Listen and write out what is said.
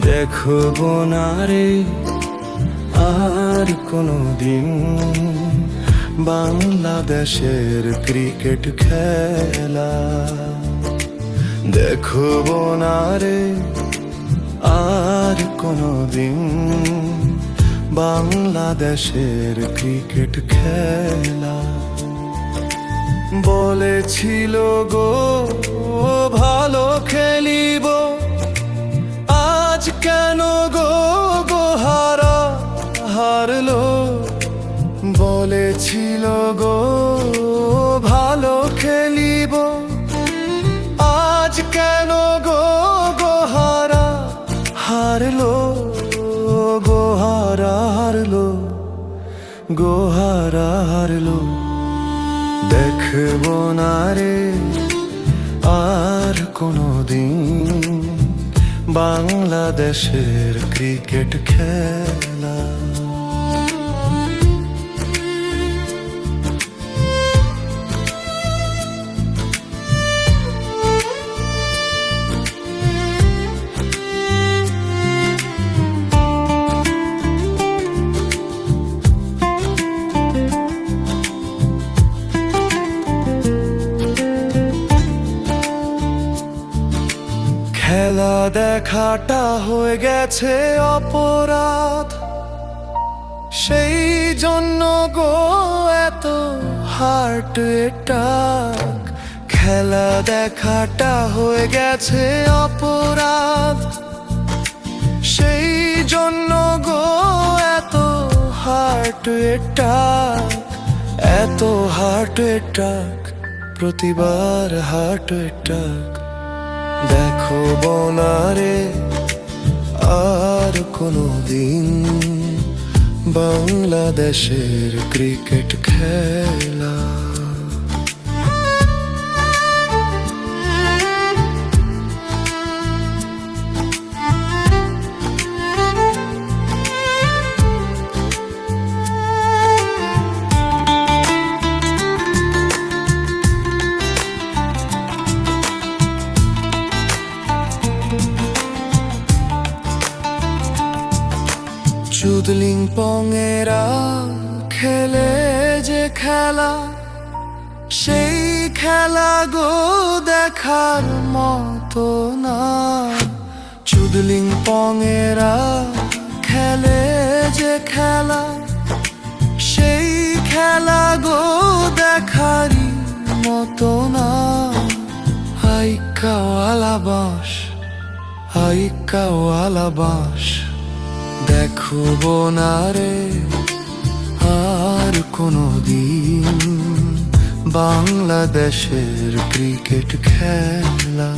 দেখবো না রে আর কোনোদিন বাংলাদেশের ক্রিকেট খেলা। দেখবো না রে আর কোনোদিন বাংলাদেশের ক্রিকেট খেলা। বলেছিল গো ভালো খেলিব, আজ কেন গো হারলো। বলেছিল গো ভালো খেলিব, আজ কেন গো হারলো। হারলো। দেখবো না রে আর কোনোদিন বাংলাদেশের ক্রিকেট খেলা। খেলা দেখাটা হয়ে গেছে অপরাধ, সেই জন্য গো এত হার্ট অ্যাটাক। খেলা দেখাটা হয়ে গেছে অপরাধ, সেই জন্য গো এত হার্ট অ্যাটাক। এত হার্ট অ্যাটাক, প্রতিবার হার্ট অ্যাটাক। দেখবো না রে আর কোনোদিন বাংলাদেশের ক্রিকেট খেলা। চুদলিং পংয়েরা খেলে যে খেলা, সেই খেলা গো দেখার মতো না। চুদলিং পংয়েরা খেলে যে খেলা, সেই খেলা গো দেখারই মতো না। হাইকাওয়ালা বাঁশ, হাইকাওয়ালা বাঁশ। দেখবো না রে আর কোনোদিন বাংলাদেশের ক্রিকেট খেলা।